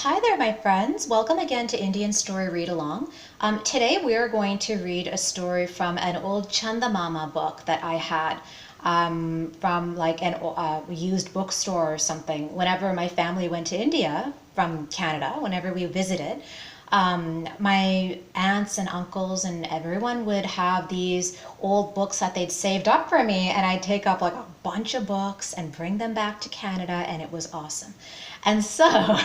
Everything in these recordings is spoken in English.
Hi there, my friends. Welcome again to Indian Story Read Along. Today we are going to read a story from an old Chandamama book that I had from like an used bookstore or something. Whenever my family went to India from Canada, whenever we visited, my aunts and uncles and everyone would have these old books that they'd saved up for me, and I'd take up like a bunch of books and bring them back to Canada, and it was awesome. And so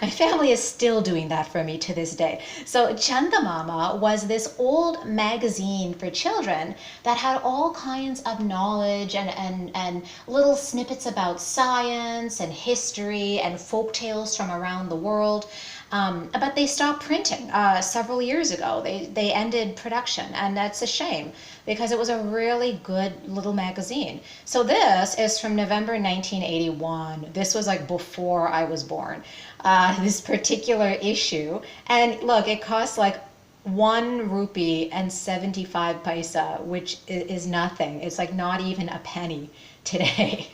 my family is still doing that for me to this day. So Chandamama was this old magazine for children that had all kinds of knowledge and little snippets about science and history and folk tales from around the world. But they stopped printing several years ago. They ended production, and that's a shame because it was a really good little magazine. So this is from November 1981. This was like before I was born, this particular issue. And look, it costs like 1 rupee and 75 paisa, which is nothing. It's like not even a penny today.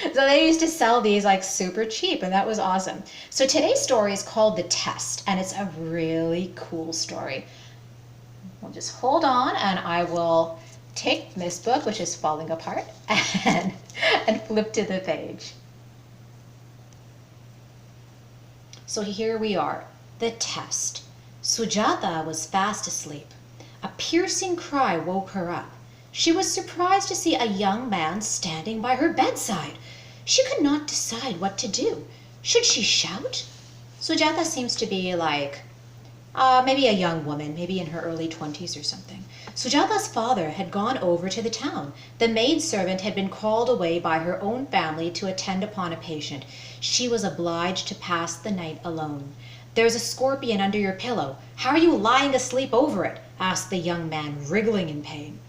So they used to sell these like super cheap, and that was awesome. So today's story is called The Test, and it's a really cool story. We'll just hold on, and I will take this book, which is falling apart, and flip to the page. So here we are, The Test. Sujata was fast asleep. A piercing cry woke her up. She was surprised to see a young man standing by her bedside. She could not decide what to do. Should she shout? Sujata seems to be like, maybe a young woman, maybe in her early 20s or something. Sujata's father had gone over to the town. The maidservant had been called away by her own family to attend upon a patient. She was obliged to pass the night alone. "There's a scorpion under your pillow. How are you lying asleep over it?" asked the young man, wriggling in pain.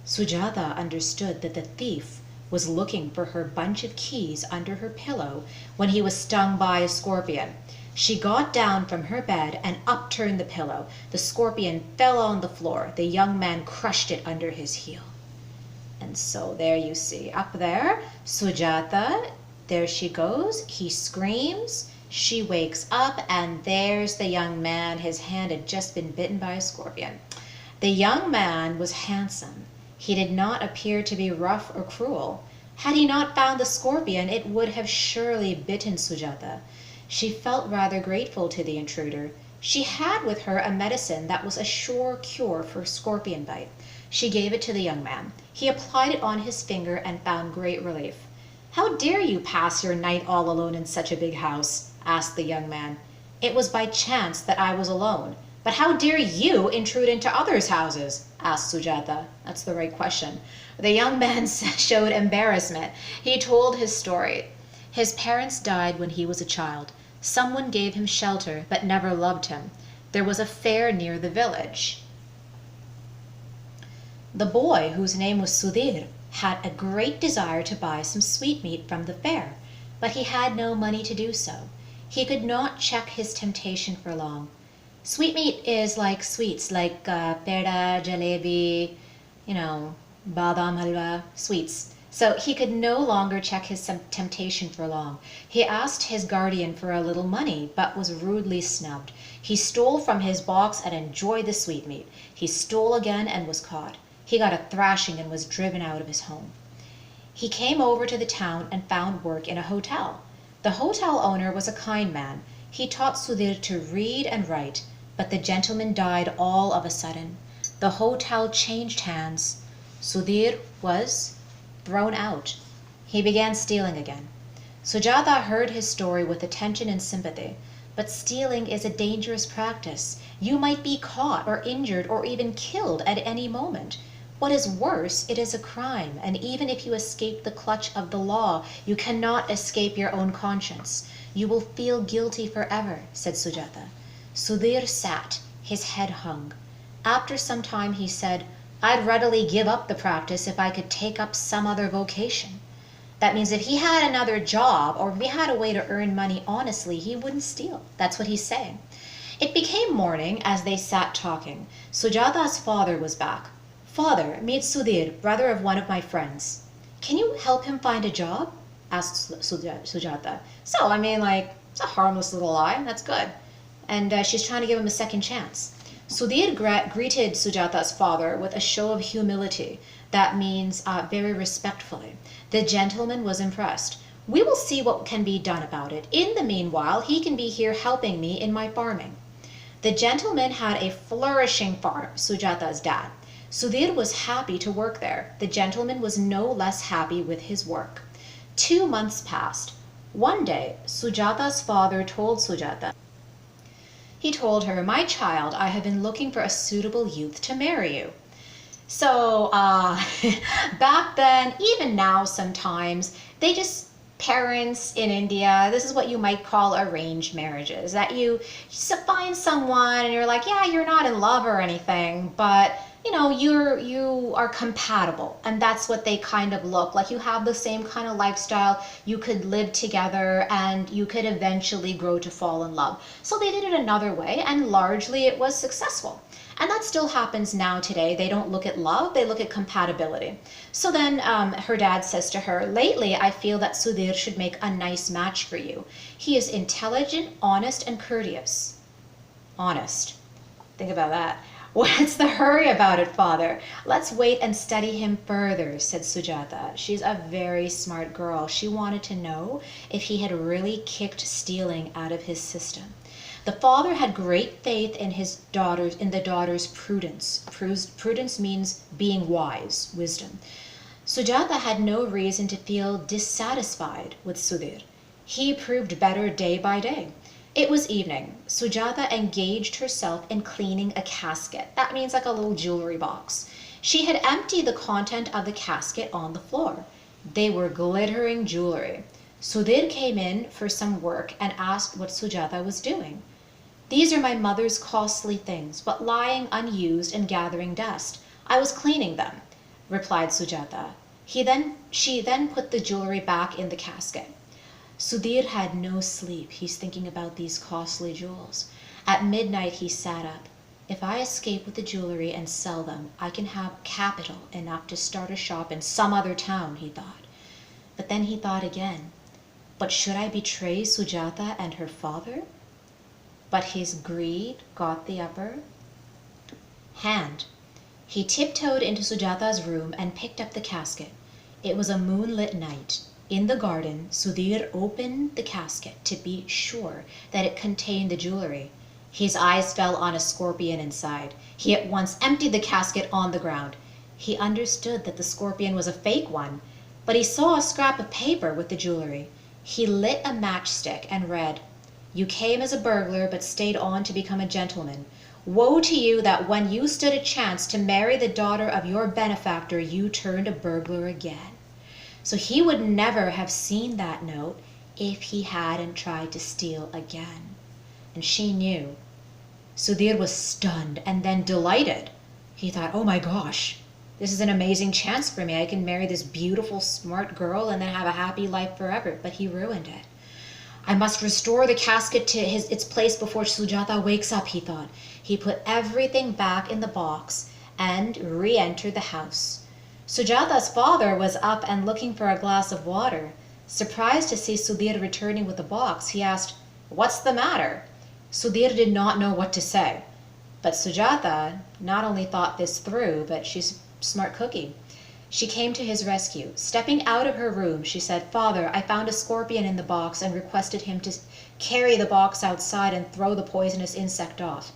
Sujata understood that the thief was looking for her bunch of keys under her pillow when he was stung by a scorpion. She got down from her bed and upturned the pillow. The scorpion fell on the floor. The young man crushed it under his heel. And so there you see, up there, Sujata, there she goes. He screams. She wakes up, and there's the young man. His hand had just been bitten by a scorpion. The young man was handsome. He did not appear to be rough or cruel. Had he not found the scorpion, it would have surely bitten Sujata. She felt rather grateful to the intruder. She had with her a medicine that was a sure cure for scorpion bite. She gave it to the young man. He applied it on his finger and found great relief. "How dare you pass your night all alone in such a big house?" asked the young man. "It was by chance that I was alone. But how dare you intrude into others' houses?" asked Sujata. That's the right question. The young man showed embarrassment. He told his story. His parents died when he was a child. Someone gave him shelter but never loved him. There was a fair near the village. The boy, whose name was Sudhir, had a great desire to buy some sweetmeat from the fair, but he had no money to do so. He could not check his temptation for long. Sweetmeat is like sweets, like peda, jalebi, badam halwa, sweets. So he could no longer check his temptation for long. He asked his guardian for a little money, but was rudely snubbed. He stole from his box and enjoyed the sweetmeat. He stole again and was caught. He got a thrashing and was driven out of his home. He came over to the town and found work in a hotel. The hotel owner was a kind man. He taught Sudhir to read and write, but the gentleman died all of a sudden. The hotel changed hands. Sudhir was thrown out. He began stealing again. Sujata heard his story with attention and sympathy. But stealing is a dangerous practice. You might be caught or injured or even killed at any moment. What is worse, it is a crime, and even if you escape the clutch of the law, you cannot escape your own conscience. You will feel guilty forever, said Sujata. Sudhir sat, his head hung. After some time he said, "I'd readily give up the practice if I could take up some other vocation." That means if he had another job or if he had a way to earn money honestly, he wouldn't steal. That's what he's saying. It became morning as they sat talking. Sujata's father was back. "Father, meet Sudhir, brother of one of my friends." "Can you help him find a job?" asked Sujata. So, It's a harmless little lie. That's good. And she's trying to give him a second chance. Sudhir greeted Sujata's father with a show of humility. That means very respectfully. The gentleman was impressed. We will see what can be done about it. In the meanwhile, he can be here helping me in my farming. The gentleman had a flourishing farm, Sujata's dad. Sudhir was happy to work there. The gentleman was no less happy with his work. 2 months passed. One day, Sujata's father told Sujata, he told her, my child, I have been looking for a suitable youth to marry you. So back then, even now sometimes, parents in India, this is what you might call arranged marriages, that you find someone and you're like, yeah, you're not in love or anything, but you are compatible, and that's what they kind of look like. You have the same kind of lifestyle, you could live together, and you could eventually grow to fall in love. So they did it another way, and largely it was successful. And that still happens now today. They don't look at love, they look at compatibility. So then her dad says to her, lately I feel that Sudhir should make a nice match for you. He is intelligent, honest, and courteous. Honest. Think about that. What's the hurry about it, father? Let's wait and study him further, said Sujata. She's a very smart girl. She wanted to know if he had really kicked stealing out of his system. The father had great faith in the daughter's prudence. Prudence means being wise, wisdom. Sujata had no reason to feel dissatisfied with Sudhir. He proved better day by day. It was evening. Sujata engaged herself in cleaning a casket. That means like a little jewelry box. She had emptied the content of the casket on the floor. They were glittering jewelry. Sudhir came in for some work and asked what Sujata was doing. These are my mother's costly things, but lying unused and gathering dust. I was cleaning them, replied Sujata. She then put the jewelry back in the casket. Sudhir had no sleep. He's thinking about these costly jewels. At midnight he sat up. If I escape with the jewelry and sell them, I can have capital enough to start a shop in some other town, he thought. But then he thought again. But should I betray Sujata and her father? But his greed got the upper hand. He tiptoed into Sujata's room and picked up the casket. It was a moonlit night. In the garden, Sudhir opened the casket to be sure that it contained the jewelry. His eyes fell on a scorpion inside. He at once emptied the casket on the ground. He understood that the scorpion was a fake one, but he saw a scrap of paper with the jewelry. He lit a matchstick and read, "You came as a burglar but stayed on to become a gentleman. Woe to you that when you stood a chance to marry the daughter of your benefactor, you turned a burglar again." So he would never have seen that note if he hadn't tried to steal again. And she knew. Sudhir was stunned and then delighted. He thought, oh my gosh, this is an amazing chance for me. I can marry this beautiful, smart girl and then have a happy life forever. But he ruined it. I must restore the casket to its place before Sujata wakes up, he thought. He put everything back in the box and re-entered the house. Sujata's father was up and looking for a glass of water. Surprised to see Sudhir returning with the box, he asked, "What's the matter?" Sudhir did not know what to say. But Sujata not only thought this through, but she's a smart cookie. She came to his rescue. Stepping out of her room, she said, "Father, I found a scorpion in the box and requested him to carry the box outside and throw the poisonous insect off."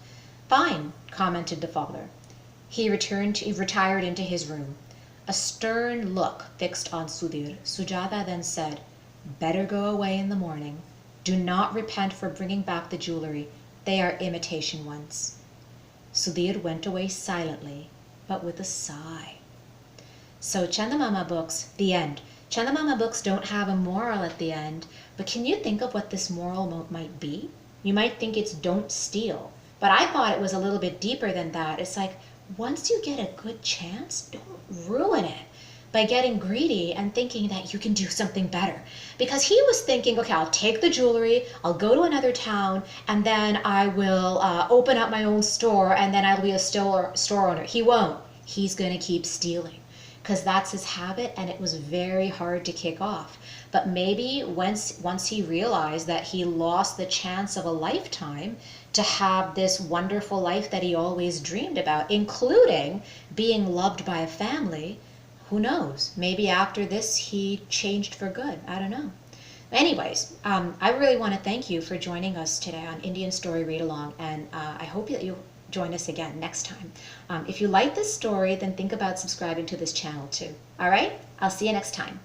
"Fine," commented the father. He retired into his room. A stern look fixed on Sudhir. Sujata then said, "Better go away in the morning. Do not repent for bringing back the jewelry. They are imitation ones." Sudhir went away silently, but with a sigh. So Chandamama books, the end. Chandamama books don't have a moral at the end, but can you think of what this moral might be? You might think it's don't steal, but I thought it was a little bit deeper than that. It's like, once you get a good chance, don't ruin it by getting greedy and thinking that you can do something better. Because he was thinking, okay, I'll take the jewelry, I'll go to another town, and then I will open up my own store, and then I'll be a store owner. He won't. He's going to keep stealing because that's his habit, and it was very hard to kick off. But maybe once he realized that he lost the chance of a lifetime to have this wonderful life that he always dreamed about, including being loved by a family, who knows? Maybe after this he changed for good. I don't know. Anyways, I really want to thank you for joining us today on Indian Story Read Along, and I hope that you join us again next time. If you like this story, then think about subscribing to this channel too. All right? I'll see you next time.